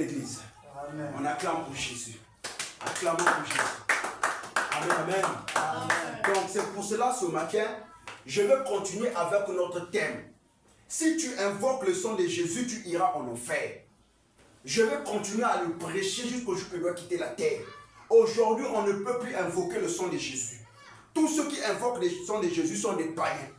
l'église. Amen. On acclame pour Jésus. Acclamons pour Jésus. Amen, amen. Amen. Donc c'est pour cela ce matin, je vais continuer avec notre thème. Si tu invoques le sang de Jésus, tu iras en enfer. Je vais continuer à le prêcher jusqu'au jour que je dois quitter la terre. Aujourd'hui, on ne peut plus invoquer le sang de Jésus. Tous ceux qui invoquent le sang de Jésus sont des païens.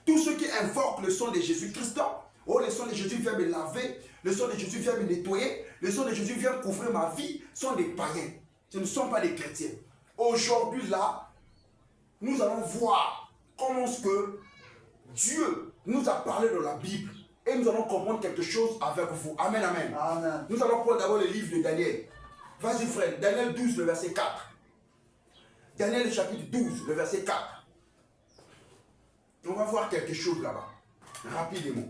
Tous ceux qui invoquent le sang de Jésus-Christ, oh, le sang de Jésus vient me laver, le sang de Jésus vient me nettoyer, le sang de Jésus vient couvrir ma vie, sont des païens. Ce ne sont pas des chrétiens. Aujourd'hui, là, nous allons voir comment ce que Dieu nous a parlé dans la Bible et nous allons comprendre quelque chose avec vous. Amen, amen. Amen. Nous allons prendre d'abord le livre de Daniel. Vas-y frère, Daniel 12, le verset 4. Daniel le chapitre 12, le verset 4. On va voir quelque chose là-bas, rapidement.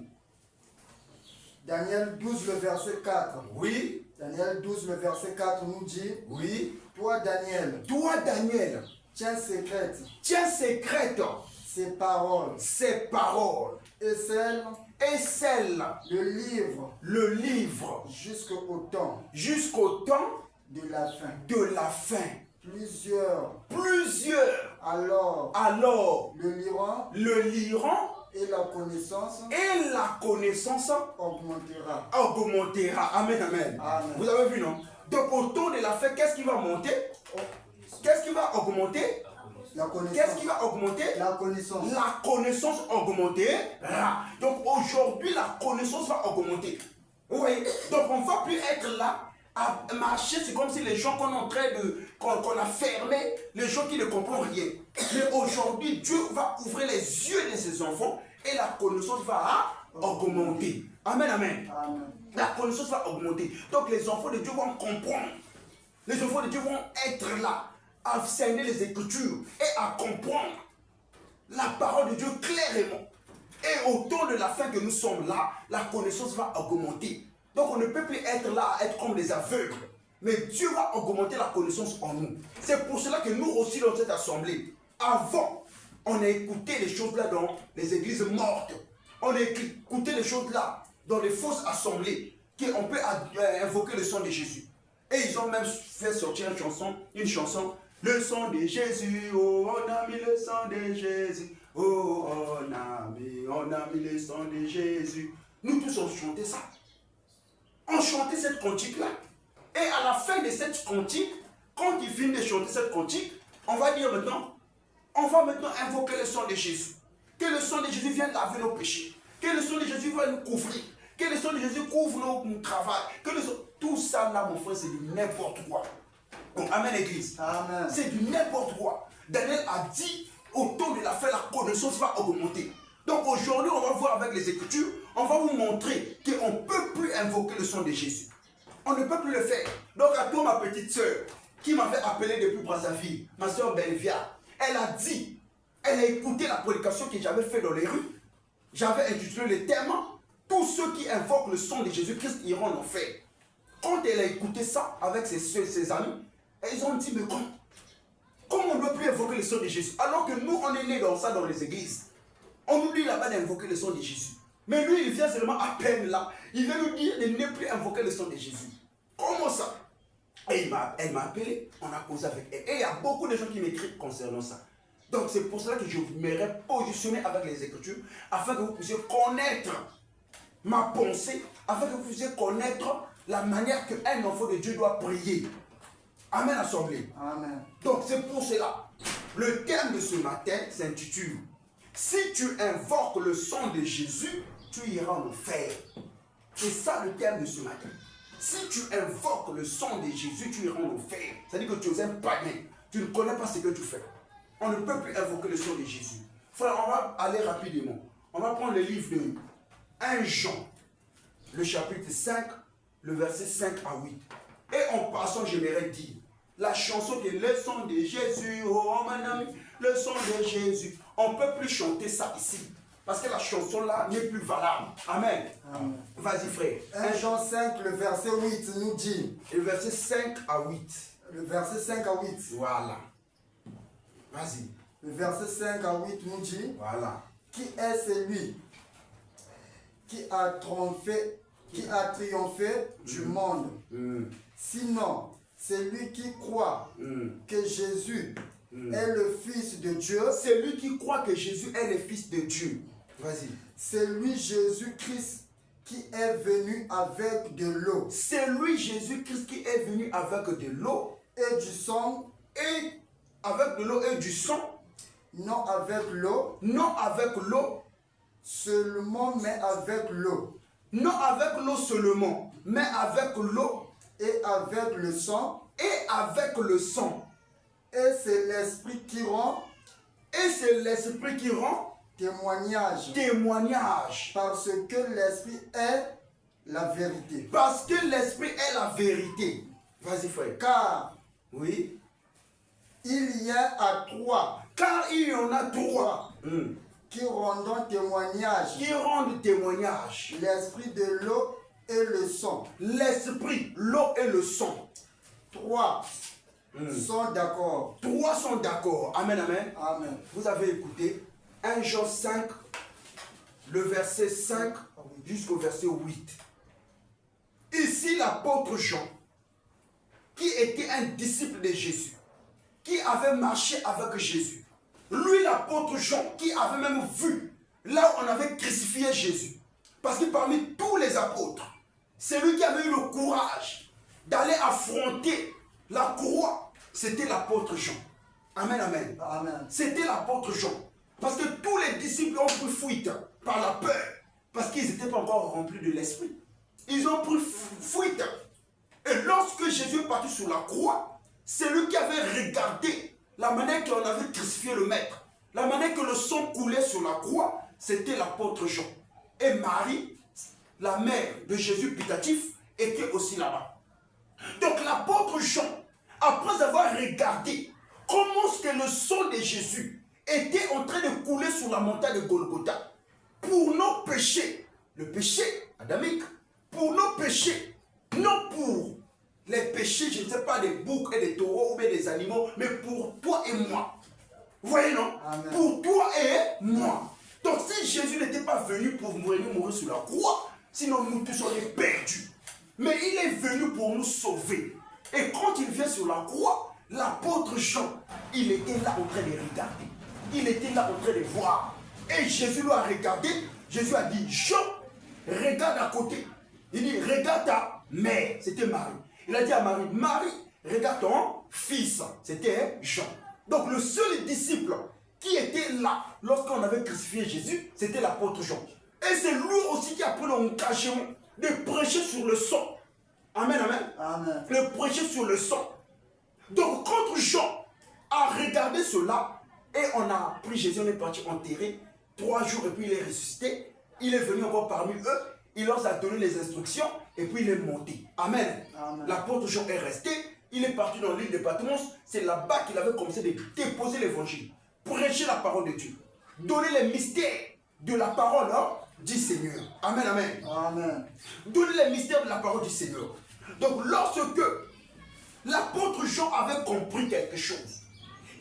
Daniel 12, le verset 4. Oui. Daniel 12, le verset 4 nous dit, Oui. Toi, Daniel, tiens secrète ces paroles et scelle le livre jusqu'au temps de la fin. Plusieurs alors le liront et la connaissance augmentera. Amen, amen. Amen. Vous avez vu, non? Donc au temps de la fin, qu'est-ce qui va monter? Qu'est-ce qui va augmenter? La connaissance. Qu'est-ce qui va augmenter? La connaissance. La connaissance augmentera. Donc aujourd'hui, la connaissance va augmenter. Vous voyez? Donc on ne va plus être là à marcher. C'est comme si les gens qu'on est en train de... qu'on a fermés, les gens qui ne comprennent rien. Mais aujourd'hui, Dieu va ouvrir les yeux de ses enfants et la connaissance va augmenter. Amen, amen. Amen. La connaissance va augmenter. Donc les enfants de Dieu vont comprendre. Les enfants de Dieu vont être là à cerner les Écritures et à comprendre la parole de Dieu clairement. Et au temps de la fin que nous sommes là, la connaissance va augmenter. Donc on ne peut plus être là à être comme des aveugles. Mais Dieu va augmenter la connaissance en nous. C'est pour cela que nous aussi dans cette assemblée, avant, on a écouté les choses là dans les églises mortes. On a écouté les choses là dans les fausses assemblées, qu'on peut invoquer le sang de Jésus. Et ils ont même fait sortir une chanson. Le sang de Jésus, oh on a mis le sang de Jésus. Oh on a mis le sang de Jésus. Nous tous on chantait ça. On chantait cette cantique-là. Et à la fin de cette cantique, quand ils finissent de chanter cette cantique, on va dire maintenant, on va maintenant invoquer le sang de Jésus. Que le sang de Jésus vienne laver nos péchés. Que le sang de Jésus vienne nous couvrir. Que le sang de Jésus couvre nos travail. Tout ça là, mon frère, c'est du n'importe quoi. Donc, amen, l'église. Amen. C'est du n'importe quoi. Daniel a dit, au temps de la fin, la connaissance va augmenter. Donc aujourd'hui, on va voir avec les Écritures, on va vous montrer qu'on ne peut plus invoquer le sang de Jésus. On ne peut plus le faire. Donc à toi, ma petite soeur, qui m'avait appelé depuis Brazzaville, ma soeur Belvia, elle a dit, elle a écouté la prédication que j'avais faite dans les rues. J'avais intitulé le thème, tous ceux qui invoquent le sang de Jésus-Christ iront en enfer. Quand elle a écouté ça avec ses amis, ils ont dit, mais comment on ne peut plus invoquer le sang de Jésus? Alors que nous, on est nés dans ça dans les églises. On nous dit là-bas d'invoquer le sang de Jésus. Mais lui, il vient seulement à peine là. Il vient nous dire de ne plus invoquer le sang de Jésus. Comment ça? Et elle m'a appelé, on a causé avec elle. Et il y a beaucoup de gens qui m'écrivent concernant ça. Donc c'est pour cela que je m'aimerais positionner avec les Écritures, afin que vous puissiez connaître ma pensée, afin que vous puissiez connaître la manière qu'un enfant de Dieu doit prier. Amen, assemblée. Amen. Donc c'est pour cela. Le thème de ce matin s'intitule « Si tu invoques le sang de Jésus, tu iras en enfer ». C'est ça le thème de ce matin. Si tu invoques le sang de Jésus, tu iras en enfer. C'est-à-dire que tu es un païen. Tu ne connais pas ce que tu fais. On ne peut plus invoquer le sang de Jésus. Frère, on va aller rapidement. On va prendre le livre de 1 Jean, le chapitre 5, le verset 5 à 8. Et en passant, j'aimerais dire, la chanson de le sang de Jésus, oh mon ami, le sang de Jésus. On ne peut plus chanter ça ici. Parce que la chanson là n'est plus valable. Amen. Amen. Vas-y frère. 1 Jean 5, le verset 8 nous dit. Le verset 5 à 8. Le verset 5 à 8. Voilà. Vas-y. Le verset 5 à 8 nous dit. Voilà. Qui est celui qui a trompé qui a triomphé du monde. Sinon, celui qui croit que Jésus est le Fils de Dieu, C'est lui qui croit que Jésus est le Fils de Dieu. Vas-y. c'est lui Jésus-Christ qui est venu avec de l'eau C'est lui Jésus-Christ qui est venu avec de l'eau et du sang, et avec de l'eau et du sang, non avec l'eau non avec l'eau, seulement, mais avec l'eau, non avec l'eau seulement, mais avec l'eau et avec le sang, et avec le sang. et c'est l'Esprit qui rend Et c'est l'Esprit qui rend témoignage, témoignage. parce que l'Esprit est la vérité. Parce que l'Esprit est la vérité. Vas-y frère. Car Oui. il y a à trois Car il y en a trois qui rendent témoignage, qui rendent témoignage. l'Esprit de l'eau et le sang. L'Esprit, l'eau et le sang. Trois sont d'accord. Trois sont d'accord. Amen, amen. Amen. Vous avez écouté 1 Jean 5, le verset 5 jusqu'au verset 8. Ici, l'apôtre Jean, qui était un disciple de Jésus, qui avait marché avec Jésus. Lui, l'apôtre Jean, qui avait même vu là où on avait crucifié Jésus. Parce que parmi tous les apôtres, c'est lui qui avait eu le courage d'aller affronter la croix. C'était l'apôtre Jean. Amen, amen. Amen. C'était l'apôtre Jean. Parce que tous les disciples ont pris fuite par la peur. Parce qu'ils n'étaient pas encore remplis de l'esprit. Ils ont pris fuite. Et lorsque Jésus est parti sur la croix, c'est lui qui avait regardé la manière qu'on avait crucifié le maître. La manière que le sang coulait sur la croix, c'était l'apôtre Jean. Et Marie, la mère de Jésus putatif, était aussi là-bas. Donc l'apôtre Jean, après avoir regardé comment est-ce que le sang de Jésus était en train de couler sur la montagne de Golgotha, pour nos péchés, le péché adamique, pour nos péchés, non pour les péchés, je ne sais pas, des boucs et des taureaux ou bien des animaux, mais pour toi et moi. Vous voyez, non? Amen. Pour toi et moi. Donc si Jésus n'était pas venu pour mourir sur la croix, sinon nous tous serions perdus. Mais il est venu pour nous sauver. Et quand il vient sur la croix, l'apôtre Jean, il était là en train de regarder. Il était là en train de voir. Et Jésus lui a regardé. Jésus a dit, Jean, regarde à côté. Il dit, regarde ta mère. C'était Marie. Il a dit à Marie, Marie, regarde ton fils. C'était Jean. Donc le seul disciple qui était là lorsqu'on avait crucifié Jésus, c'était l'apôtre Jean. Et c'est lui aussi qui a pris l'engagement de prêcher sur le sang. Amen, amen. Amen. De prêcher sur le sang. Donc quand Jean a regardé cela, et on a pris Jésus, on est parti enterrer, 3 jours et puis il est ressuscité, il est venu encore parmi eux, il leur a donné les instructions et puis il est monté. Amen. Amen. L'apôtre Jean est resté, il est parti dans l'île de Patmos, c'est là-bas qu'il avait commencé de déposer l'évangile, prêcher la parole de Dieu, donner les mystères de la parole du Seigneur. Amen, amen. Amen. Donner les mystères de la parole du Seigneur. Donc lorsque l'apôtre Jean avait compris quelque chose,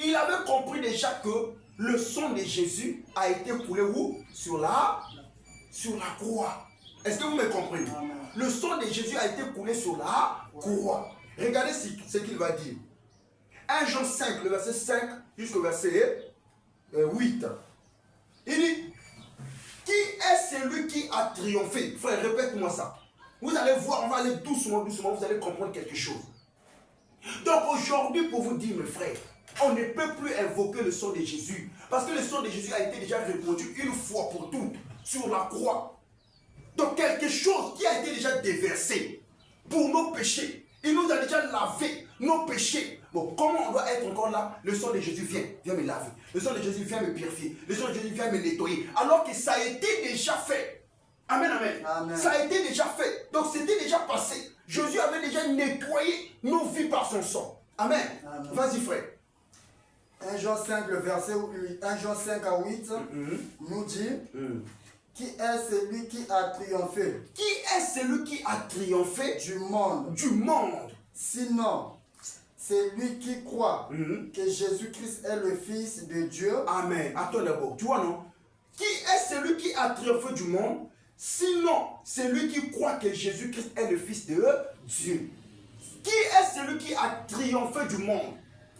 il avait compris déjà que le sang de Jésus a été coulé où? Sur la croix. Est-ce que vous me comprenez? Amen. Le sang de Jésus a été coulé sur la croix. Regardez ce qu'il va dire. 1 Jean 5, le verset 5 jusqu'au verset 8. Il dit, qui est celui qui a triomphé? Frère, répète-moi ça. Vous allez voir, on va aller doucement, doucement, vous allez comprendre quelque chose. Donc aujourd'hui, pour vous dire, mes frères, on ne peut plus invoquer le sang de Jésus. Parce que le sang de Jésus a été déjà répandu une fois pour toutes sur la croix. Donc quelque chose qui a été déjà déversé pour nos péchés. Il nous a déjà lavé nos péchés. Bon, comment on doit être encore là? Le sang de Jésus vient me laver. Le sang de Jésus vient me purifier. Le sang de Jésus vient me nettoyer. Alors que ça a été déjà fait. Amen, amen. Amen. Ça a été déjà fait. Donc c'était déjà passé. Jésus avait déjà nettoyé nos vies par son sang. Amen. Amen. Vas-y, frère. 1 Jean 5, le verset 8, 1 Jean 5 à 8 nous dit, qui est celui qui a triomphé Qui est celui qui a triomphé du monde? du monde? Sinon, c'est lui qui croit que Jésus-Christ est le Fils de Dieu. Amen. Attends d'abord. Tu vois, non? Qui est celui qui a triomphé du monde? Sinon, celui qui croit que Jésus-Christ est le Fils de Dieu. Qui est celui qui a triomphé du monde?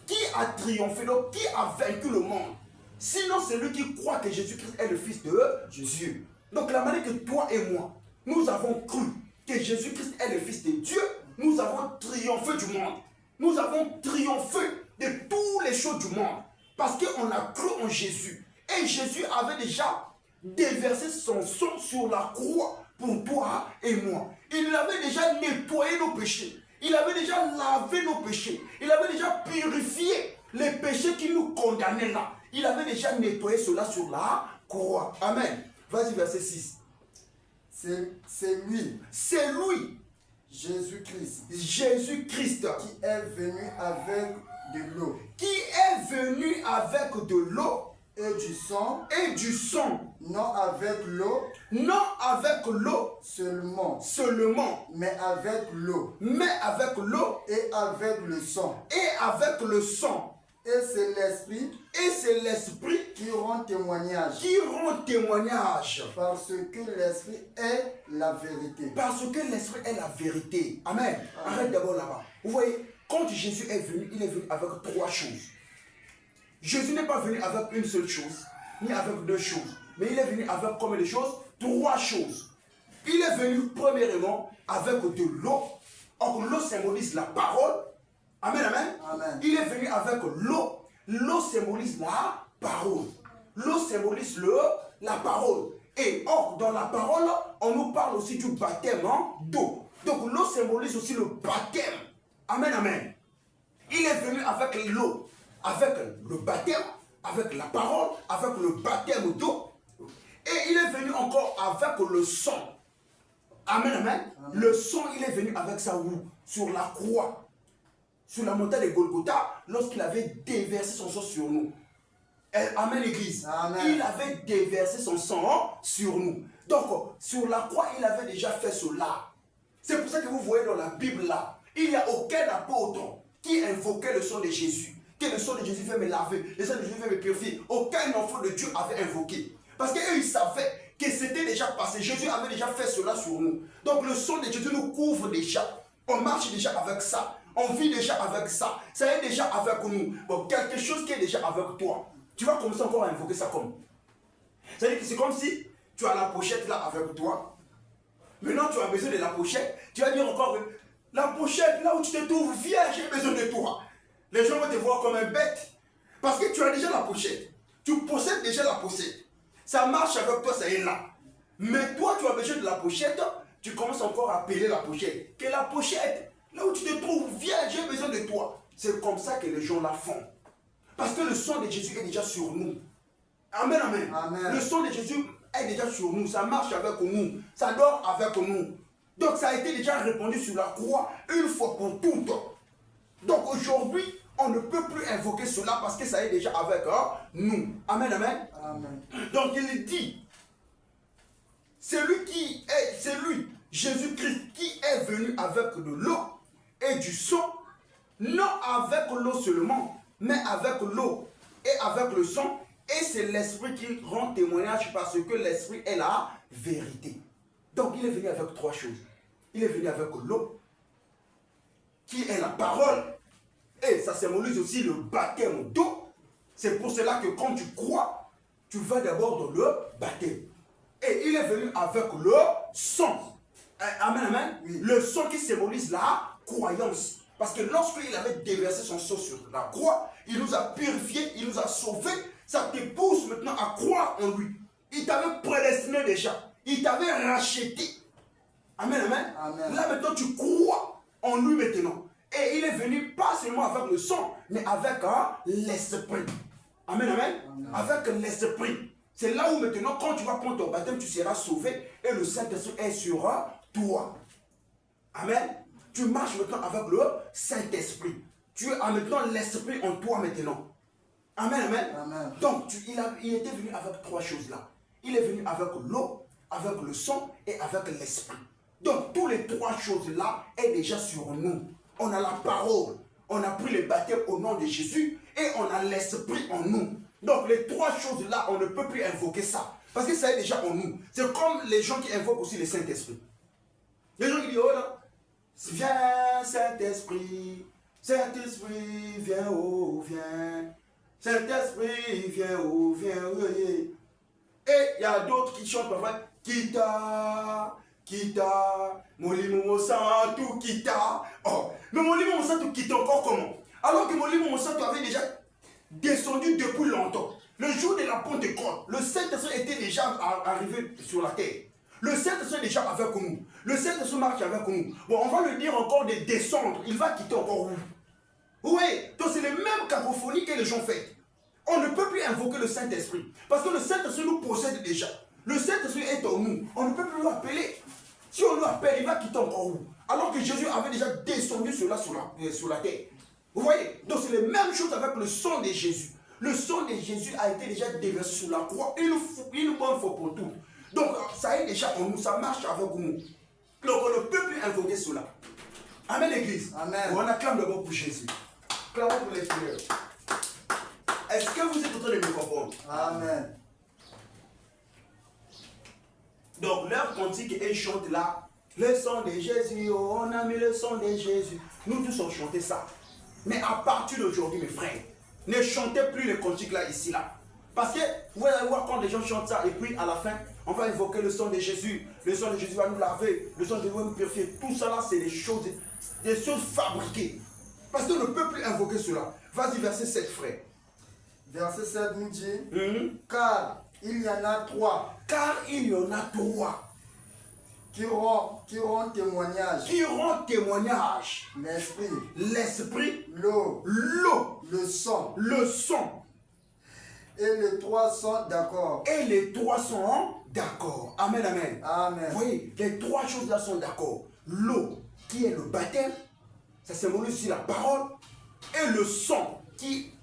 Qui a triomphé? Donc, qui a vaincu le monde? Sinon, celui qui croit que Jésus-Christ est le Fils de Dieu. Donc, la manière que toi et moi, nous avons cru que Jésus-Christ est le Fils de Dieu, nous avons triomphé du monde. Nous avons triomphé de toutes les choses du monde. Parce qu'on a cru en Jésus. Et Jésus avait déjà déversé son sang sur la croix pour toi et moi. Il avait déjà nettoyé nos péchés. Il avait déjà lavé nos péchés. Il avait déjà purifié les péchés qui nous condamnaient là. Il avait déjà nettoyé cela sur la croix. Amen. Vas-y, verset 6. C'est lui. C'est lui. Jésus-Christ. Jésus-Christ. Qui est venu avec de l'eau. Qui est venu avec de l'eau. Et du sang. Et du sang. Non avec l'eau. Non avec l'eau. Seulement. Seulement. Mais avec l'eau. Mais avec l'eau. Et avec le sang. Et avec le sang. Et c'est l'Esprit. Et c'est l'Esprit qui rend témoignage. Qui rend témoignage. Parce que l'Esprit est la vérité. Parce que l'Esprit est la vérité. Amen. Arrête d'abord là-bas. Vous voyez, quand Jésus est venu, il est venu avec trois choses. Jésus n'est pas venu avec une seule chose, ni avec deux choses. Mais il est venu avec combien de choses? Trois choses. Il est venu premièrement avec de l'eau. Or, l'eau symbolise la parole. Amen, amen. Amen. Il est venu avec l'eau. L'eau symbolise la parole. L'eau symbolise la parole. Et or, dans la parole, on nous parle aussi du baptême d'eau. Donc, l'eau symbolise aussi le baptême. Amen, amen. Il est venu avec l'eau, avec le baptême, avec la parole, avec le baptême d'eau. Et il est venu encore avec le sang. Amen, amen. Le sang, il est venu avec ça où? Sur la croix. Sur la montagne de Golgotha, lorsqu'il avait déversé son sang sur nous. Amen, l'église. Il avait déversé son sang sur nous. Donc, sur la croix, il avait déjà fait cela. C'est pour ça que vous voyez dans la Bible là, il n'y a aucun apôtre qui invoquait le sang de Jésus. Que le sang de Jésus fait me laver, le sang de Jésus fait me purifier. Aucun enfant de Dieu avait invoqué. Parce qu'eux, ils savaient que c'était déjà passé. Jésus avait déjà fait cela sur nous. Donc, le sang de Jésus nous couvre déjà. On marche déjà avec ça. On vit déjà avec ça. Ça est déjà avec nous. Bon, quelque chose qui est déjà avec toi. Tu vas commencer encore à invoquer ça comme. C'est-à-dire que c'est comme si tu as la pochette là avec toi. Maintenant, tu as besoin de la pochette. Tu vas dire encore, la pochette là où tu te trouves, viens, j'ai besoin de toi. Les gens vont te voir comme un bête. Parce que tu as déjà la pochette. Tu possèdes déjà la pochette. Ça marche avec toi, ça est là. Mais toi, tu as besoin de la pochette. Tu commences encore à appeler la pochette. Que la pochette, là où tu te trouves, viens, j'ai besoin de toi. C'est comme ça que les gens la font. Parce que le sang de Jésus est déjà sur nous. Amen, amen. Amen. Le sang de Jésus est déjà sur nous. Ça marche avec nous. Ça dort avec nous. Donc ça a été déjà répandu sur la croix une fois pour toutes. Donc aujourd'hui, on ne peut plus invoquer cela parce que ça est déjà avec nous. Amen, amen. Amen. Donc il dit, c'est lui, Jésus-Christ, qui est venu avec de l'eau et du sang, non avec l'eau seulement, mais avec l'eau et avec le sang, et c'est l'Esprit qui rend témoignage parce que l'Esprit est la vérité. Donc il est venu avec trois choses. Il est venu avec l'eau, qui est la parole, et ça symbolise aussi le baptême d'eau. C'est pour cela que quand tu crois, tu vas d'abord dans le baptême. Et il est venu avec le sang. Amen, amen. Oui. Le sang qui symbolise la croyance. Parce que lorsqu'il avait déversé son sang sur la croix, il nous a purifiés, il nous a sauvés. Ça te pousse maintenant à croire en lui. Il t'avait prédestiné déjà. Il t'avait racheté. Amen, amen. Amen. Là maintenant tu crois en lui maintenant. Et il est venu pas seulement avec le sang, mais avec l'esprit. Amen, amen. Amen. Avec l'esprit. C'est là où maintenant, quand tu vas prendre ton baptême, tu seras sauvé et le Saint-Esprit est sur toi. Amen. Tu marches maintenant avec le Saint-Esprit. Tu as maintenant l'Esprit en toi maintenant. Amen, amen. Amen. Donc, il était venu avec trois choses là. Il est venu avec l'eau, avec le sang et avec l'Esprit. Donc, tous les trois choses là est déjà sur nous. On a la parole, on a pris le baptême au nom de Jésus et on a l'Esprit en nous. Donc les trois choses là, on ne peut plus invoquer ça. Parce que ça est déjà en nous. C'est comme les gens qui invoquent aussi le Saint-Esprit. Les gens qui disent, oh là, viens Saint-Esprit, Saint-Esprit, viens, oh, viens. Saint-Esprit, viens, oh, viens, oh, yeah. Et il y a d'autres qui chantent parfois, Kita, Kita, Molimo Santo, Kita. Oh, mais Molimo Santo quitte encore comment? Alors que Molimo Santo avait déjà descendu depuis longtemps. Le jour de la Pentecôte, le Saint-Esprit était déjà arrivé sur la terre. Le Saint-Esprit est déjà avec nous. Le Saint-Esprit marche avec nous. Bon, on va le dire encore de descendre. Il va quitter encore où? Oui, donc c'est les mêmes cacophonies que les gens font. On ne peut plus invoquer le Saint-Esprit. Parce que le Saint-Esprit nous possède déjà. Le Saint-Esprit est en nous. On ne peut plus l'appeler. Si on l'appelle, il va quitter encore où? Alors que Jésus avait déjà descendu sur la terre. Vous voyez? Donc c'est les mêmes choses avec le sang de Jésus. Le sang de Jésus a été déjà déversé sur la croix une bonne fois pour toutes. Donc ça est déjà en nous, ça marche avec nous. Donc on ne peut plus invoquer cela. Amen l'église. Amen. On acclame d'abord pour Jésus. Clamons pour les prières. Est-ce que vous êtes en train de me comprendre? Amen. Donc leur cantique et chante là. Le sang de Jésus, oh, on a mis le sang de Jésus. Nous tous on chantait ça. Mais à partir d'aujourd'hui mes frères, ne chantez plus les cantiques là, ici là. Parce que vous allez voir quand les gens chantent ça et puis à la fin, on va invoquer le sang de Jésus. Le sang de Jésus va nous laver. Le sang de Jésus va nous purifier. Tout ça là, c'est des choses fabriquées. Parce qu'on ne peut plus invoquer cela. Vas-y, verset 7, frère. Verset 7 nous dit, car il y en a trois. Car il y en a trois. Qui rend témoignage. Qui rend témoignage. L'esprit. L'esprit. L'eau. L'eau. Le sang. Le sang. Et les trois sont d'accord. Et les trois sont d'accord. Amen, amen. Amen. Vous voyez, les trois choses là sont d'accord. L'eau, qui est le baptême, ça symbolise aussi la parole. Et le sang,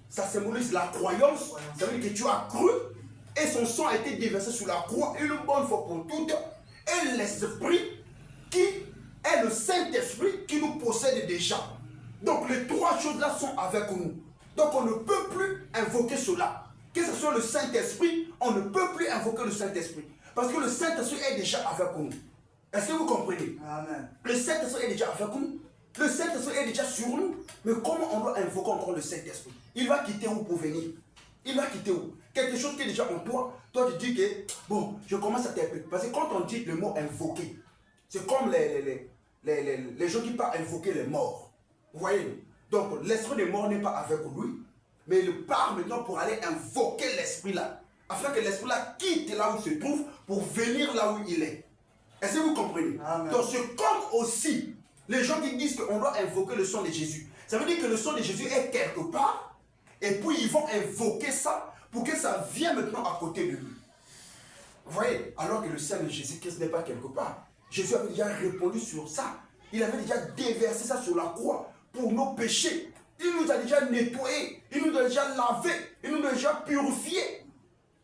ça symbolise la croyance. Ça veut dire que tu as cru. Et son sang a été déversé sur la croix une bonne fois pour toutes. Et l'esprit, qui est le Saint-Esprit, qui nous possède déjà. Donc les trois choses là sont avec nous. Donc on ne peut plus invoquer cela. Que ce soit le Saint-Esprit, on ne peut plus invoquer le Saint-Esprit. Parce que le Saint-Esprit est déjà avec nous. Est-ce que vous comprenez? Amen. Le Saint-Esprit est déjà avec nous. Le Saint-Esprit est déjà sur nous. Mais comment on doit invoquer encore le Saint-Esprit? Il va quitter où pour venir? Il va quitter où? Quelque chose qui est déjà en toi. Toi, tu dis que, bon, je commence à t'invoquer. Parce que quand on dit le mot invoquer, c'est comme les gens qui partent invoquer les morts. Vous voyez? Donc, l'esprit des morts n'est pas avec lui. Mais il part maintenant pour aller invoquer l'esprit là. Afin que l'esprit là quitte là où il se trouve pour venir là où il est. Est-ce que vous comprenez? Amen. Donc c'est comme aussi les gens qui disent qu'on doit invoquer le sang de Jésus. Ça veut dire que le sang de Jésus est quelque part. Et puis ils vont invoquer ça pour que ça vienne maintenant à côté de lui. Vous voyez? Alors que le sang de Jésus-Christ n'est pas quelque part. Jésus avait déjà répondu sur ça. Il avait déjà déversé ça sur la croix pour nos péchés. Il nous a déjà nettoyés, il nous a déjà lavés, il nous a déjà purifiés.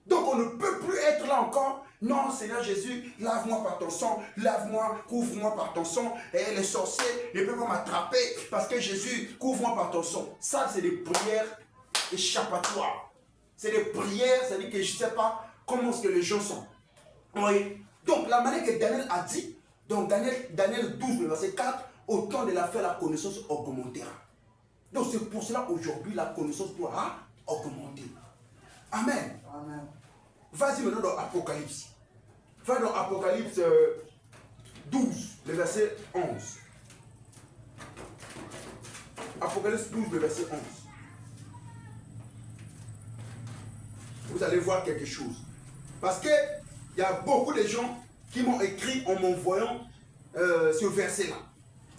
Donc on ne peut plus être là encore. Non, Seigneur Jésus, lave-moi par ton sang, lave-moi, couvre-moi par ton sang. Et les sorciers ne peuvent pas m'attraper parce que Jésus, couvre-moi par ton sang. Ça, c'est des prières échappatoires. C'est des prières, c'est-à-dire que je ne sais pas comment est-ce que les gens sont. Oui. Donc la manière que Daniel a dit, donc Daniel 12, le verset 4, au temps de la fin, la connaissance augmentera. Donc c'est pour cela aujourd'hui la connaissance doit augmenter. Amen. Amen. Vas-y maintenant dans Apocalypse. Va dans Apocalypse 12, le verset 11. Apocalypse 12, le verset 11. Vous allez voir quelque chose. Parce que il y a beaucoup de gens qui m'ont écrit en m'envoyant ce verset-là.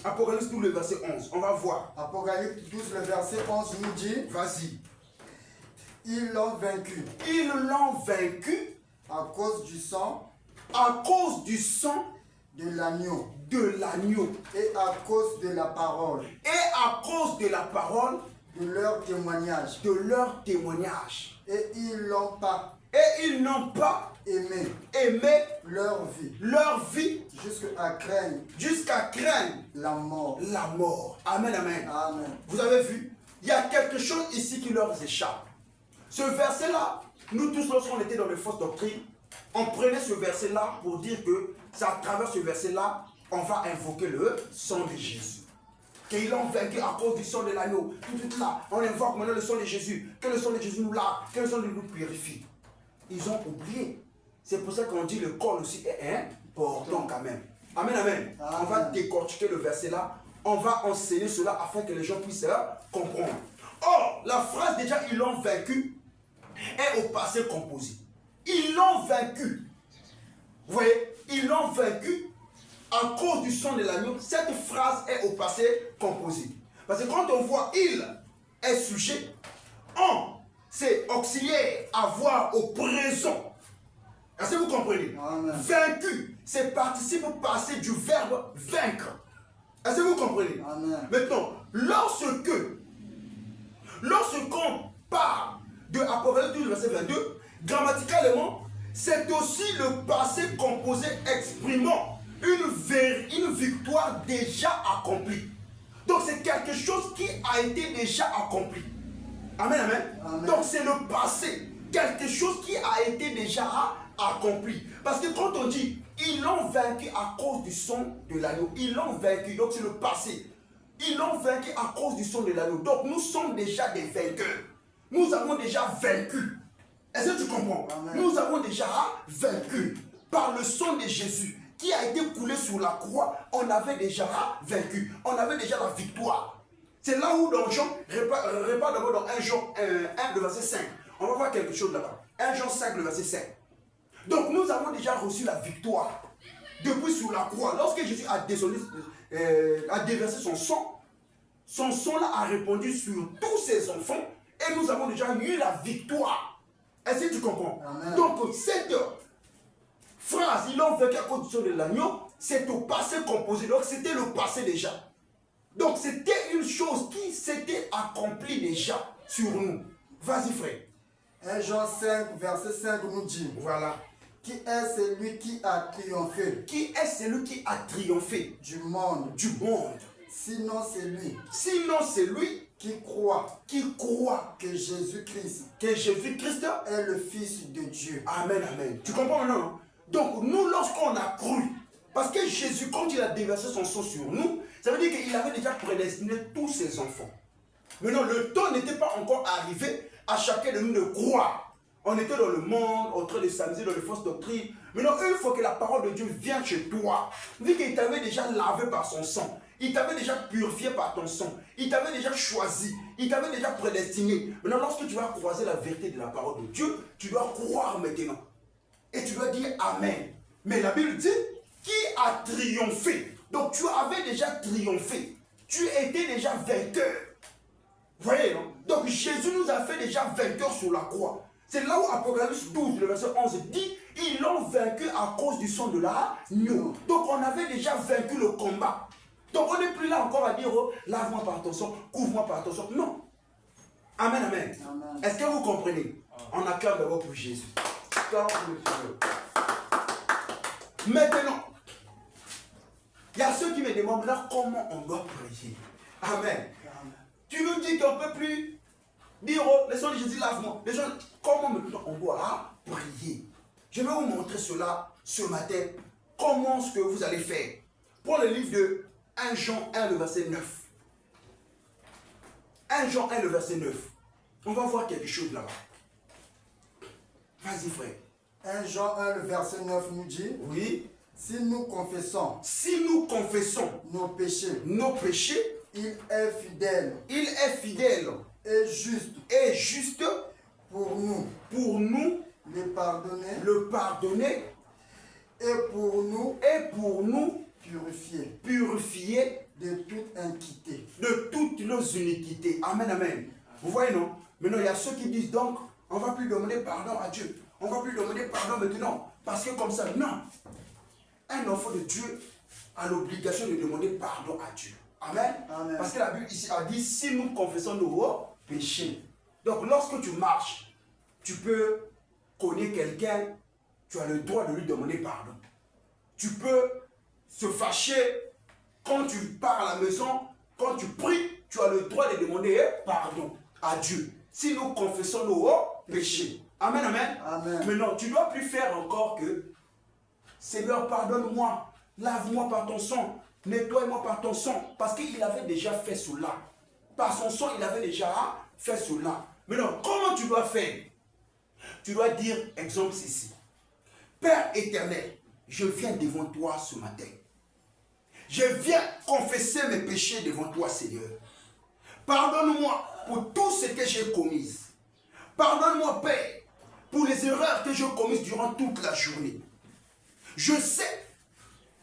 Apocalypse 12, le verset 11. On va voir. Apocalypse 12, le verset 11 nous dit, Vas-y. ils l'ont vaincu Ils l'ont vaincu à cause du sang à cause du sang de l'agneau de l'agneau et à cause de la parole et à cause de la parole de leur témoignage. de leur témoignage. Et ils n'ont pas Et ils n'ont pas aimé aimé leur vie jusqu'à craindre la mort. la mort. Amen, amen. Amen. Vous avez vu, il y a quelque chose ici qui leur échappe. Ce verset-là, nous tous, lorsqu'on était dans les fausses doctrines, on prenait ce verset-là pour dire que c'est à travers ce verset-là, on va invoquer le sang de Jésus. Qu'ils l'ont vaincu à cause du sang de l'agneau. Tout là, on invoque maintenant le sang de Jésus. Que le sang de Jésus nous lave, que le sang de Jésus nous purifie. Ils ont oublié. C'est pour ça qu'on dit le corps aussi est important quand même. Amen, amen. On va décortiquer le verset là. On va enseigner cela afin que les gens puissent comprendre. Or, la phrase déjà, ils l'ont vaincu, est au passé composé. Ils l'ont vaincu. Vous voyez, ils l'ont vaincu à cause du sang de l'agneau. Cette phrase est au passé composé. Parce que quand on voit il est sujet, on, c'est auxiliaire, avoir au présent. Est-ce que vous comprenez? Amen. Vaincu, c'est participe passé du verbe vaincre. Est-ce que vous comprenez? Amen. Maintenant, lorsqu'on parle de Apocalypse 12, verset 22, grammaticalement, c'est aussi le passé composé exprimant une victoire déjà accomplie. Donc c'est quelque chose qui a été déjà accompli. Amen, amen. Amen. Donc c'est le passé, quelque chose qui a été déjà accompli. Parce que quand on dit ils l'ont vaincu à cause du sang de l'agneau, ils l'ont vaincu, donc c'est le passé. Ils l'ont vaincu à cause du sang de l'agneau. Donc nous sommes déjà des vainqueurs. Nous avons déjà vaincu. Est-ce que tu comprends? Amen. Nous avons déjà vaincu par le sang de Jésus qui a été coulé sur la croix. On avait déjà vaincu. On avait déjà la victoire. C'est là où dans Jean, répare d'abord dans 1 Jean 1, le verset 5. On va voir quelque chose là-bas. 1 Jean 5, le verset 5. Donc nous avons déjà reçu la victoire depuis sur la croix. Lorsque Jésus a déversé son sang là a répandu sur tous ses enfants et nous avons déjà eu la victoire. Est-ce que tu comprends? Amen. Donc cette phrase, ils l'ont vaincu à cause du sang de l'agneau, c'est au passé composé. Donc c'était le passé déjà. Donc c'était une chose qui s'était accomplie déjà sur nous. Vas-y frère. 1 Jean 5, verset 5 nous dit. Voilà. Qui est celui qui a triomphé? Qui est celui qui a triomphé? Du monde. Du monde. Sinon c'est lui. Sinon c'est lui qui croit. Qui croit que Jésus-Christ. Que Jésus-Christ est le Fils de Dieu. Amen, amen. Tu comprends maintenant? Donc nous, lorsqu'on a cru, parce que Jésus, quand il a déversé son sang sur nous, ça veut dire qu'il avait déjà prédestiné tous ses enfants. Maintenant, le temps n'était pas encore arrivé à chacun de nous de croire. On était dans le monde, en train de s'amuser dans les fausses doctrines. Maintenant, une fois que la parole de Dieu vient chez toi, vu qu'il t'avait déjà lavé par son sang, il t'avait déjà purifié par ton sang, il t'avait déjà choisi, il t'avait déjà prédestiné. Maintenant, lorsque tu vas croiser la vérité de la parole de Dieu, tu dois croire maintenant. Et tu dois dire Amen. Mais la Bible dit, qui a triomphé? Donc tu avais déjà triomphé. Tu étais déjà vainqueur. Vous voyez, non? Donc Jésus nous a fait déjà vainqueurs sur la croix. C'est là où Apocalypse 12, le verset 11 dit, ils l'ont vaincu à cause du sang de l'agneau. Donc on avait déjà vaincu le combat. Donc on n'est plus là encore à dire, oh, lave-moi par ton sang, couvre-moi par ton sang. Non. Amen, amen. Amen. Est-ce que vous comprenez? On acclame d'abord pour Jésus. Maintenant, il y a ceux qui me demandent là comment on doit prier. Amen. Amen. Tu nous dis qu'on ne peut plus dire, oh, le sang de Jésus lave-moi. Les gens, comment maintenant on doit prier? Je vais vous montrer cela ce matin. Comment ce que vous allez faire. Pour le livre de 1 Jean 1, le verset 9. 1 Jean 1, le verset 9. On va voir quelque chose là-bas. Vas-y frère. 1 Jean 1, le verset 9 nous dit. Oui. Si nous confessons. Si nous confessons. Nos péchés. Nos péchés. Il est fidèle. Il est fidèle. Et juste. Et juste. Pour nous. Pour nous. Le pardonner. Le pardonner. Et pour nous. Et pour nous. Purifier. Purifier. De toute iniquité. De toutes nos iniquités. Amen, amen. Vous voyez, non? Maintenant, il y a ceux qui disent donc, on ne va plus demander pardon à Dieu. On ne va plus demander pardon maintenant. Parce que comme ça, non. Un enfant de Dieu a l'obligation de demander pardon à Dieu. Amen. Amen. Parce que la Bible ici a dit, si nous confessons nos péchés. Donc, lorsque tu marches, tu peux connaître quelqu'un, tu as le droit de lui demander pardon. Tu peux se fâcher quand tu pars à la maison, quand tu pries, tu as le droit de demander pardon à Dieu. Si nous confessons nos péchés. Amen, amen. Amen. Mais non, tu ne dois plus faire encore que Seigneur, pardonne-moi, lave-moi par ton sang, nettoie-moi par ton sang. Parce qu'il avait déjà fait cela. Par son sang, il avait déjà fait cela. Mais non, comment tu dois faire? Tu dois dire, exemple ici. Père éternel, je viens devant toi ce matin. Je viens confesser mes péchés devant toi, Seigneur. Pardonne-moi pour tout ce que j'ai commis. Pardonne-moi, Père, pour les erreurs que j'ai commises durant toute la journée. Je sais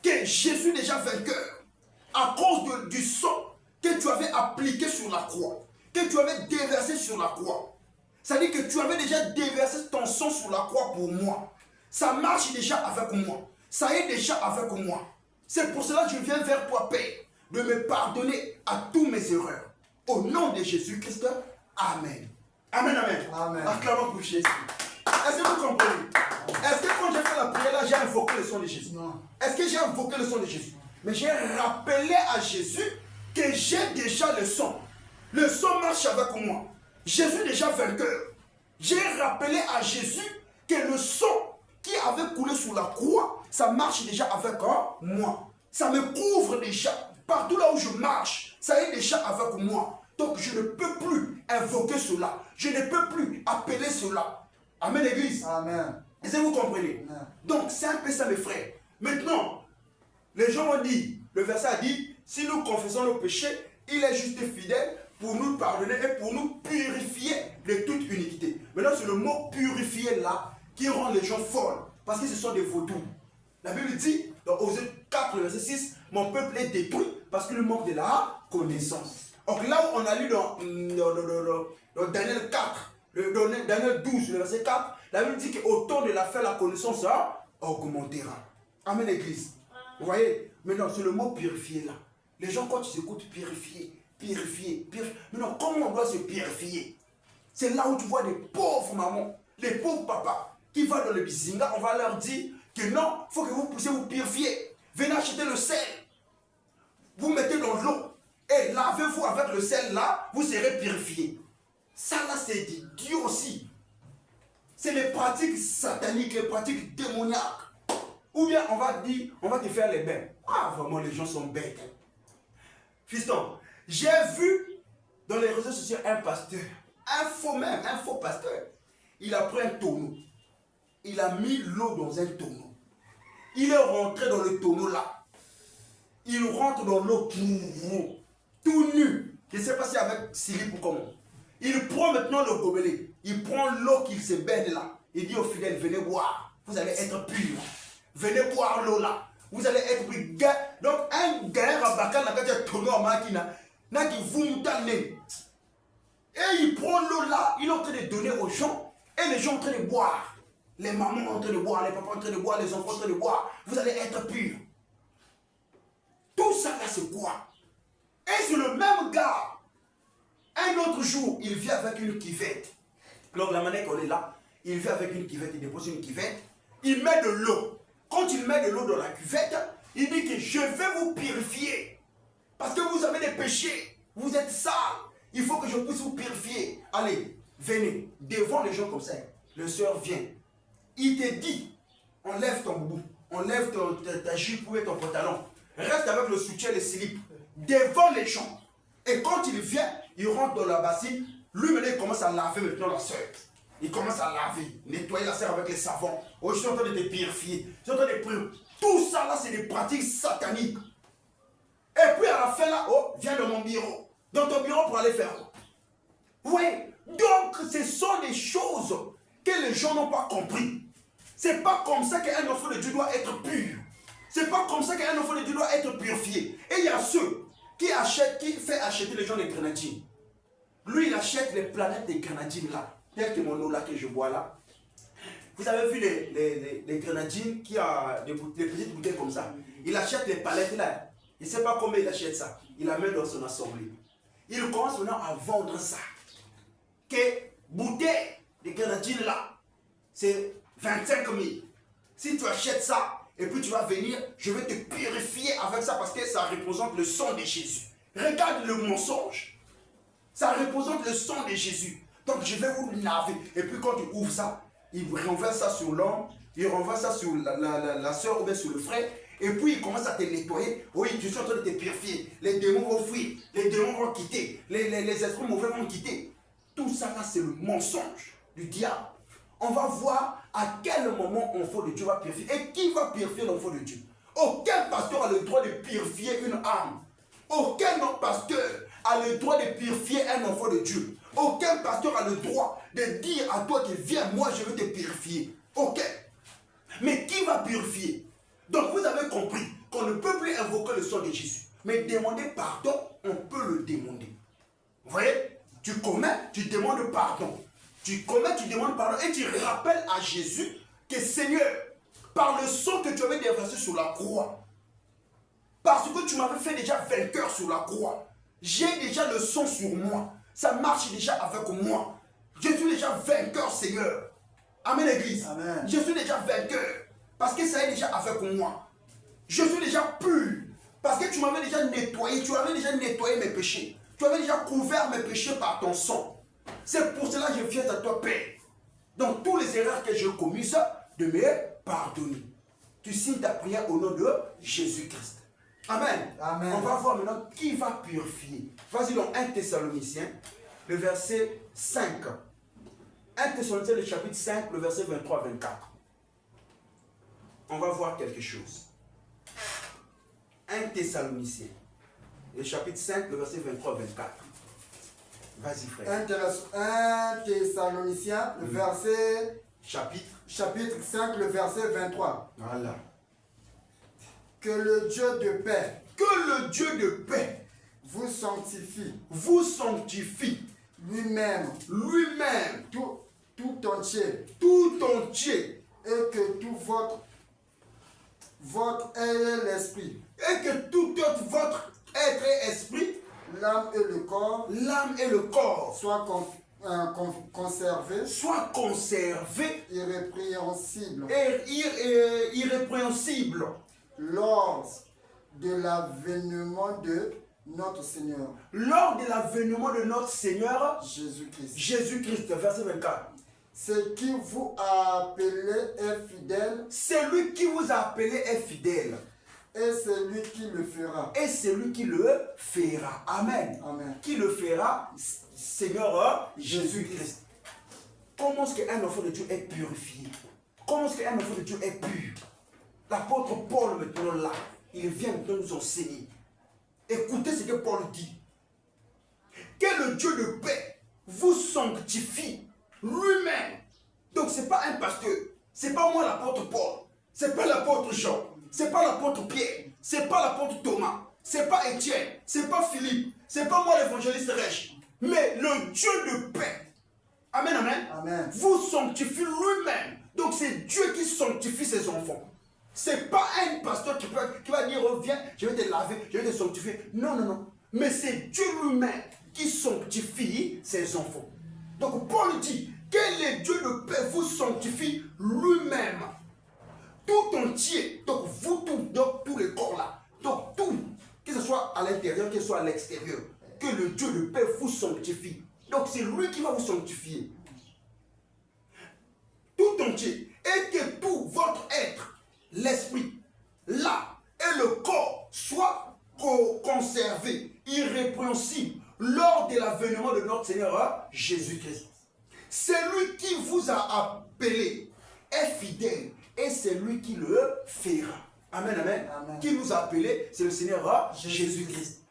que je suis déjà vainqueur à cause du sang que tu avais appliqué sur la croix, que tu avais déversé sur la croix. C'est-à-dire que tu avais déjà déversé ton sang sur la croix pour moi. Ça marche déjà avec moi. Ça est déjà avec moi. C'est pour cela que je viens vers toi, Père, de me pardonner à tous mes erreurs. Au nom de Jésus-Christ, Amen. Amen, amen. Amen. Acclamons pour Jésus. Est-ce que vous comprenez? Est-ce que quand j'ai fait la prière là, j'ai invoqué le sang de Jésus? Non. Est-ce que j'ai invoqué le sang de Jésus? Mais j'ai rappelé à Jésus que j'ai déjà le sang. Le sang marche avec moi. Je suis déjà vainqueur. J'ai rappelé à Jésus que le sang qui avait coulé sur la croix, ça marche déjà avec moi. Ça me couvre déjà. Partout là où je marche, ça est déjà avec moi. Donc je ne peux plus invoquer cela. Je ne peux plus appeler cela. Amen, l'église. Amen. Est-ce que vous comprenez? Amen. Donc c'est un peu ça, mes frères. Maintenant, les gens ont dit, le verset a dit, si nous confessons nos péchés, il est juste et fidèle pour nous pardonner et pour nous purifier de toute iniquité. Maintenant, c'est le mot purifier là qui rend les gens folles. Parce que ce sont des vautours. La Bible dit, dans Osée 4, verset 6, mon peuple est détruit parce qu'il manque de la connaissance. Donc là où on a lu dans Daniel 4, Daniel 12, le verset 4, la Bible dit qu'au temps de la fin, la connaissance augmentera. Amen, l'église. Vous voyez? Maintenant, c'est le mot purifier là. Les gens, quand ils écoutent purifier, purifier. Maintenant, comment on doit se purifier? C'est là où tu vois des pauvres mamans, les pauvres papas qui vont dans le bizinga, on va leur dire que non, il faut que vous puissiez vous purifier. Venez acheter le sel. Vous mettez dans l'eau et lavez-vous avec le sel là, vous serez purifié. Ça là, c'est Dieu aussi. C'est les pratiques sataniques, les pratiques démoniaques. Ou bien on va dire, on va te faire les bains. Ah, vraiment, les gens sont bêtes. Fiston, j'ai vu dans les réseaux sociaux un pasteur, un faux pasteur. Il a pris un tonneau. Il a mis l'eau dans un tonneau. Il est rentré dans le tonneau là. Il rentre dans l'eau tout nu. Je ne sais pas si avec slip ou comment. Il prend maintenant le gobelet. Il prend l'eau qu'il se baigne là. Il dit aux fidèles, venez boire. Vous allez être purs. Venez boire l'eau là. Vous allez être purs. Donc un gars à Bakar n'a pas tonneau à Makina. N'a qui vous moutanez. Et il prend l'eau là. Il est en train de donner aux gens. Et les gens sont en train de boire. Les mamans sont en train de boire. Les papas sont en train de boire. Les enfants sont en train de boire. Vous allez être purs. Tout ça là c'est quoi? Et c'est le même gars. Un autre jour, il vient avec une cuvette. Donc la manière qu'on est là, il vient avec une cuvette, il dépose une cuvette, il met de l'eau. Quand il met de l'eau dans la cuvette, il dit que je vais vous purifier. Parce que vous avez des péchés, vous êtes sales. Il faut que je puisse vous purifier. Allez, venez, devant les gens comme ça. Le soeur vient. Il te dit, enlève ton boubou, enlève ta jupe ou ton pantalon. Reste avec le soutien, les slips, devant les gens. Et quand il vient, il rentre dans la bassine. Lui, maintenant, il commence à laver maintenant la sœur. Il commence à laver, nettoyer la sœur avec les savons. Oh, je suis en train de te purifier. Je suis en train de purifier. Tout ça, là, c'est des pratiques sataniques. Et puis, à la fin, là, oh, viens dans mon bureau. Dans ton bureau pour aller faire quoi? Oui. Donc, ce sont des choses que les gens n'ont pas compris. C'est pas comme ça qu'un enfant de Dieu doit être pur. C'est pas comme ça qu'un enfant de Dieu doit être purifié. Et il y a ceux qui fait acheter les gens des grenadines. Lui, il achète les planètes des grenadines là. Tel que mon eau là que je bois là. Vous avez vu les grenadines qui a des petites bouteilles comme ça. Il achète les palettes là. Il ne sait pas combien il achète ça. Il la met dans son assemblée. Il commence maintenant à vendre ça. Que bouteille de grenadines là, c'est 25 000. Si tu achètes ça, et puis tu vas venir, je vais te purifier avec ça parce que ça représente le sang de Jésus. Regarde le mensonge. Ça représente le sang de Jésus. Donc je vais vous laver. Et puis quand tu ouvres ça, il renverse ça sur l'homme, il renverse ça sur la soeur ou bien sur le frère. Et puis il commence à te nettoyer. Oui, je suis en train de te purifier. Les démons vont fuir, les démons vont quitter, les esprits mauvais vont quitter. Tout ça là, c'est le mensonge du diable. On va voir à quel moment l'enfant de Dieu va purifier. Et qui va purifier l'enfant de Dieu? Aucun pasteur a le droit de purifier une âme. Aucun pasteur a le droit de purifier un enfant de Dieu. Aucun pasteur a le droit de dire à toi que viens, moi je vais te purifier. Ok. Mais qui va purifier? Donc vous avez compris qu'on ne peut plus invoquer le sang de Jésus. Mais demander pardon, on peut le demander. Vous voyez? Tu commets, tu demandes pardon. Tu commets, tu demandes pardon et tu rappelles à Jésus que Seigneur, par le sang que tu avais déversé sur la croix, parce que tu m'avais fait déjà vainqueur sur la croix, j'ai déjà le sang sur moi. Ça marche déjà avec moi. Je suis déjà vainqueur, Seigneur. Amen, Église. Amen. Je suis déjà vainqueur. Parce que ça est déjà avec moi. Je suis déjà pur. Parce que tu m'avais déjà nettoyé. Tu avais déjà nettoyé mes péchés. Tu avais déjà couvert mes péchés par ton sang. C'est pour cela que je viens à toi, Père. Donc, tous les erreurs que j'ai commises, de me pardonner. Tu signes ta prière au nom de Jésus-Christ. Amen. Amen. On va voir maintenant qui va purifier. Vas-y donc 1 Thessaloniciens, le verset 5. 1 Thessaloniciens, le chapitre 5, le verset 23 à 24. On va voir quelque chose. 1 Thessaloniciens, le chapitre 5, le verset 23 à 24. Vas-y frère. 1 Thessaloniciens, le verset... Chapitre 5, le verset 23. Voilà. Que le Dieu de paix Que le Dieu de paix vous sanctifie lui-même tout entier, et que tout votre être l'esprit, et que tout votre être et esprit, l'âme et le corps soient conservés irrépréhensibles et irrépréhensibles lors de l'avènement de notre Seigneur. Lors de l'avènement de notre Seigneur Jésus-Christ. Jésus-Christ, verset 24. C'est qui vous a appelé est fidèle. Celui qui vous a appelé est fidèle. Et c'est lui qui le fera. Et c'est lui qui le fera. Amen. Amen. Qui le fera, Seigneur Jésus-Christ. Comment est-ce qu'un enfant de Dieu est purifié? Comment est-ce qu'un enfant de Dieu est pur? L'apôtre Paul maintenant là, il vient de nous enseigner. Écoutez ce que Paul dit. Que le Dieu de paix vous sanctifie lui-même. Donc ce n'est pas un pasteur. Ce n'est pas moi l'apôtre Paul. Ce n'est pas l'apôtre Jean. Ce n'est pas l'apôtre Pierre. Ce n'est pas l'apôtre Thomas. Ce n'est pas Étienne. Ce n'est pas Philippe. Ce n'est pas moi l'évangéliste riche. Mais le Dieu de paix. Amen, amen. Amen. Vous sanctifie lui-même. Donc c'est Dieu qui sanctifie ses enfants. Ce n'est pas un pasteur qui va dire oh, viens, je vais te laver, je vais te sanctifier. Non, non, non. Mais c'est Dieu lui-même qui sanctifie ses enfants. Donc Paul dit que le Dieu de paix vous sanctifie lui-même. Tout entier. Donc vous tous, donc tous les corps là. Donc tout, que ce soit à l'intérieur, que ce soit à l'extérieur. Que le Dieu de paix vous sanctifie. Donc c'est lui qui va vous sanctifier. Tout entier. Et que tout votre être, l'esprit, l'âme et le corps soient conservés, irrépréhensibles, lors de l'avènement de notre Seigneur Jésus-Christ. Celui qui vous a appelé est fidèle et c'est lui qui le fera. Amen, amen. Amen. Qui nous a appelé, c'est le Seigneur Jésus-Christ.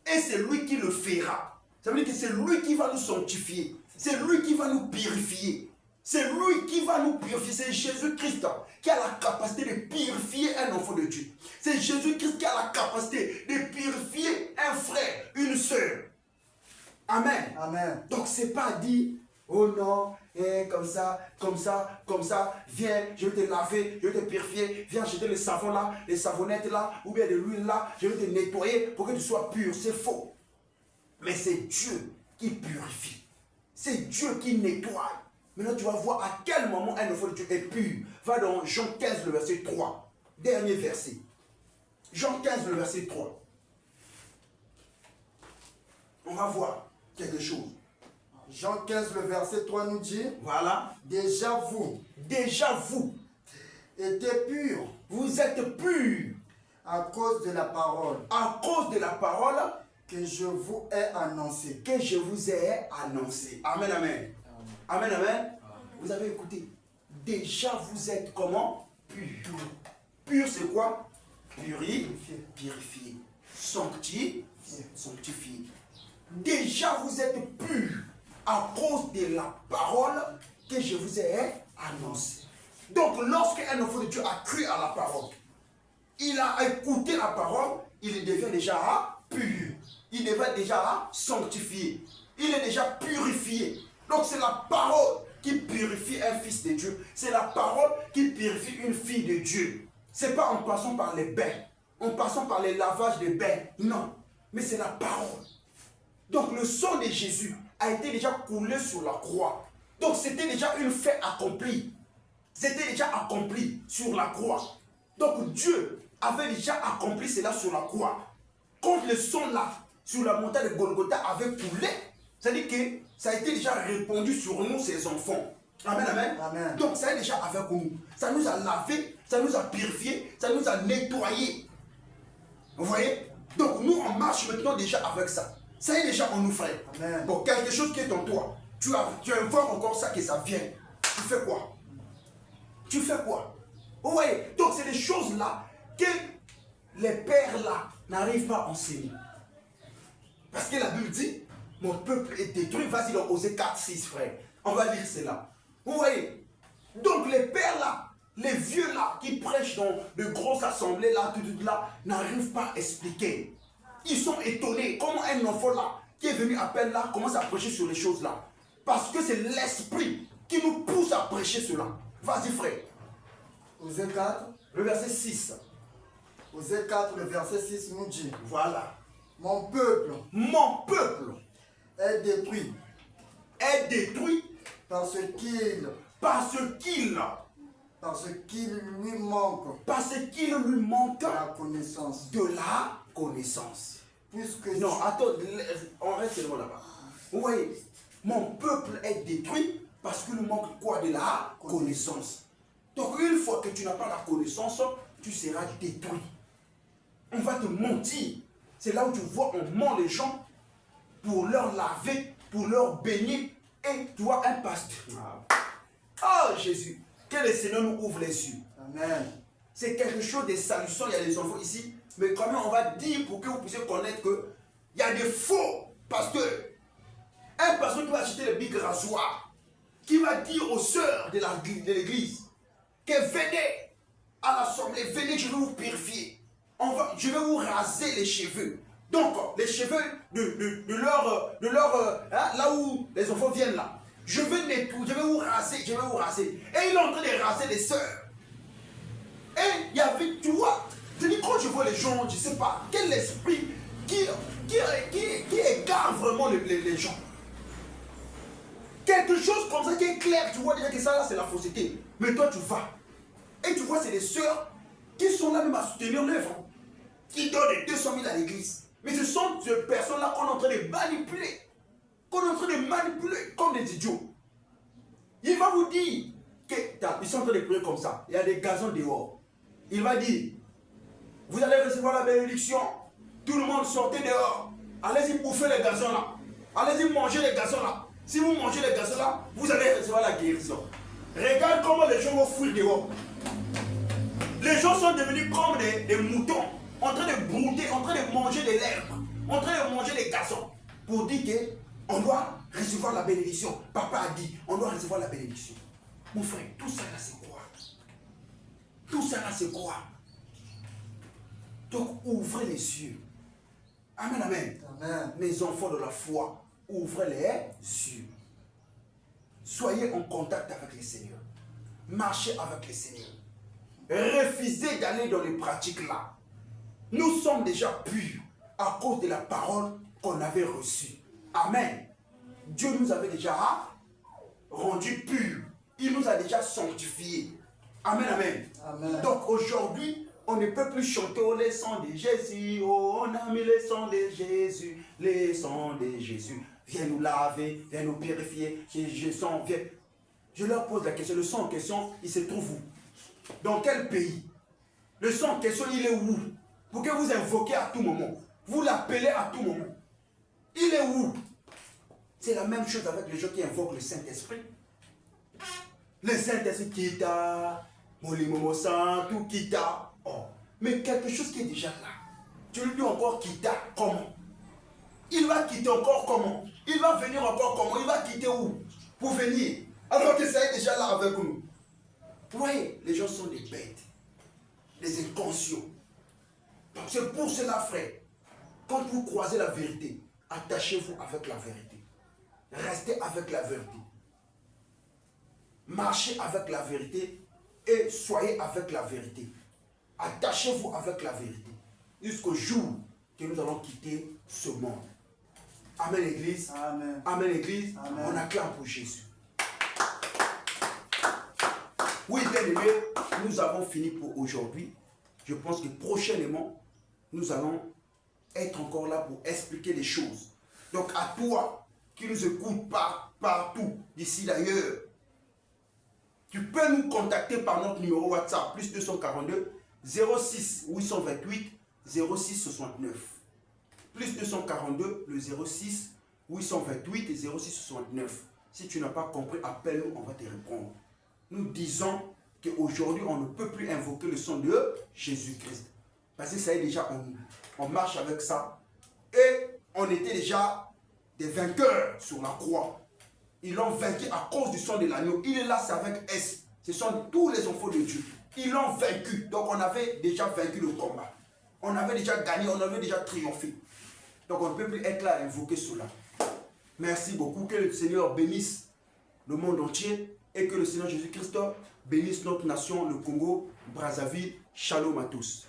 Et c'est lui qui le fera. Ça veut dire que c'est lui qui va nous sanctifier. C'est lui qui va nous purifier. C'est lui qui va nous purifier. C'est Jésus-Christ qui a la capacité de purifier un enfant de Dieu. C'est Jésus-Christ qui a la capacité de purifier un frère, une sœur. Amen. Amen. Donc c'est pas dit, oh non, comme ça, viens, je vais te laver, je vais te purifier, viens acheter le savon là, les savonnettes là, ou bien de l'huile là, je vais te nettoyer pour que tu sois pur. C'est faux. Mais c'est Dieu qui purifie. C'est Dieu qui nettoie. Maintenant, tu vas voir à quel moment un enfant de Dieu est pur. Va dans Jean 15, le verset 3. Dernier verset. Jean 15, le verset 3. On va voir quelque chose. Jean 15, le verset 3 nous dit, Voilà. déjà vous étiez purs. Vous êtes purs. À cause de la parole. À cause de la parole. Que je vous ai annoncé. Que je vous ai annoncé. Amen, amen. Amen, amen. Vous avez écouté. Déjà vous êtes comment? Purs. Pur c'est quoi? Purifié. Sanctifié. Déjà vous êtes purs à cause de la parole que je vous ai annoncée. Donc lorsqu'un enfant de Dieu a cru à la parole, il a écouté la parole, il devient déjà pur. Il devient déjà sanctifié. Il est déjà purifié. Donc c'est la parole qui purifie un fils de Dieu. C'est la parole qui purifie une fille de Dieu. Ce n'est pas en passant par les bains, en passant par les lavages des bains. Non, mais c'est la parole. Donc le sang de Jésus a été déjà coulé sur la croix. Donc c'était déjà une fait accomplie. C'était déjà accompli sur la croix. Donc Dieu avait déjà accompli cela sur la croix. Quand le sang là, sur la montagne de Golgotha avait coulé, c'est-à-dire que ça a été déjà répandu sur nous, ses enfants. Amen, amen. Amen. Donc ça est déjà avec nous. Ça nous a lavé, ça nous a purifié, ça nous a nettoyé. Vous voyez? Donc nous on marche maintenant déjà avec ça. Ça est déjà en nous, frère. Amen. Bon, quelque chose qui est en toi, tu invoques encore ça, que ça vienne. Tu fais quoi? Tu fais quoi? Vous voyez? Donc c'est des choses là que les pères là n'arrivent pas à enseigner. Parce que la Bible dit, mon peuple est détruit. Vas-y dans Osée 4, 6, frère. On va lire cela. Vous voyez? Donc les pères là, les vieux là, qui prêchent dans de grosses assemblées là, tout là, n'arrivent pas à expliquer. Ils sont étonnés. Comment un enfant là, qui est venu à peine là, commence à prêcher sur les choses là? Parce que c'est l'esprit qui nous pousse à prêcher cela. Vas-y, frère. Osée 4. Le verset 6. Osée 4, le verset 6 nous dit. Voilà. Mon peuple est détruit. Parce qu'il lui manque la connaissance. De la connaissance. Puisque non, attends, on reste seulement là-bas. Vous voyez, mon peuple est détruit parce qu'il lui manque quoi? De la connaissance. Donc une fois que tu n'as pas la connaissance, tu seras détruit. On va te mentir. C'est là où tu vois, on ment les gens pour leur laver, pour leur baigner. Et tu vois un pasteur. Oh Jésus, que le Seigneur nous ouvre les yeux. Amen. C'est quelque chose de salissant, il y a des enfants ici. Mais quand même, on va dire pour que vous puissiez connaître qu'il y a des faux pasteurs. Un pasteur qui va acheter le big rasoir, qui va dire aux sœurs de l'église que venez à l'assemblée, venez, je vais vous purifier. Je vais vous raser les cheveux. Donc, les cheveux de leur là où les enfants viennent là. Je vais nettoyer, je vais vous raser. Et il est en train de raser les sœurs. Et il y avait, tu vois, je dis quand je vois les gens, je ne sais pas, quel esprit qui égare vraiment les gens. Quelque chose comme ça qui est clair, tu vois déjà que ça là c'est la fausseté. Mais toi tu vas. Et tu vois c'est des sœurs qui sont là même à soutenir l'œuvre. Qui donnent les 200 000 à l'église. Mais ce sont ces personnes-là qu'on est en train de manipuler. Comme des idiots. Il va vous dire qu'ils sont en train de prier comme ça. Il y a des gazons dehors. Il va dire, vous allez recevoir la bénédiction. Tout le monde sortez dehors. Allez-y bouffer les gazons là. Allez-y manger les gazons là. Si vous mangez les gazons là, vous allez recevoir la guérison. Regarde comment les gens vont fuir dehors. Les gens sont devenus comme des moutons. En train de brouter, en train de manger de l'herbe, en train de manger des gazons, pour dire qu'on doit recevoir la bénédiction. Papa a dit, on doit recevoir la bénédiction. Mon frère, tout ça là c'est quoi? Tout ça là c'est quoi? Donc ouvrez les yeux. Amen, amen. Amen. Mes enfants de la foi, ouvrez les yeux. Soyez en contact avec le Seigneur. Marchez avec le Seigneur. Refusez d'aller dans les pratiques là. Nous sommes déjà purs à cause de la parole qu'on avait reçue. Amen. Dieu nous avait déjà rendus purs. Il nous a déjà sanctifiés. Amen, amen. Amen. Donc aujourd'hui, On ne peut plus chanter oh, les sons de Jésus. Oh, on a mis les sons de Jésus. Les sons de Jésus. Viens nous laver, viens nous purifier. Viens. Je leur pose la question. Le son en question, il se trouve où? Dans quel pays? Le son en question, il est où? Pour que vous invoquez à tout moment. Vous l'appelez à tout moment. Il est où? C'est la même chose avec les gens qui invoquent le Saint-Esprit. Le Saint-Esprit quitta, Molimomo Santo quitta. Oh, mais quelque chose qui est déjà là. Tu lui dis encore quitta, comment? Il va quitter encore comment? Il va venir encore comment? Il va quitter où? Pour venir. Alors que ça est déjà là avec nous. Vous voyez, les gens sont des bêtes, des inconscients. Donc c'est pour cela, frère, quand vous croisez la vérité, attachez-vous avec la vérité. Restez avec la vérité. Marchez avec la vérité et soyez avec la vérité. Attachez-vous avec la vérité jusqu'au jour que nous allons quitter ce monde. Amen, Église. Amen. Amen, Église. Amen. On acclame pour Jésus. Oui, bien aimé, nous avons fini pour aujourd'hui. Je pense que prochainement, nous allons être encore là pour expliquer les choses. Donc, à toi qui nous écoutes partout, d'ici d'ailleurs, tu peux nous contacter par notre numéro WhatsApp, plus 242 06 828 06 69. Plus 242, le 06 828 et 06 69. Si tu n'as pas compris, appelle-nous, on va te répondre. Nous disons qu'aujourd'hui, on ne peut plus invoquer le sang de Jésus-Christ. Parce que ça y est déjà, on marche avec ça. Et on était déjà des vainqueurs sur la croix. Ils l'ont vaincu à cause du sang de l'agneau. Il est là, c'est avec S. Ce sont tous les enfants de Dieu. Ils l'ont vaincu. Donc on avait déjà vaincu le combat. On avait déjà gagné, on avait déjà triomphé. Donc on ne peut plus être là à invoquer cela. Merci beaucoup. Que le Seigneur bénisse le monde entier et que le Seigneur Jésus-Christ bénisse notre nation, le Congo, Brazzaville. Shalom à tous.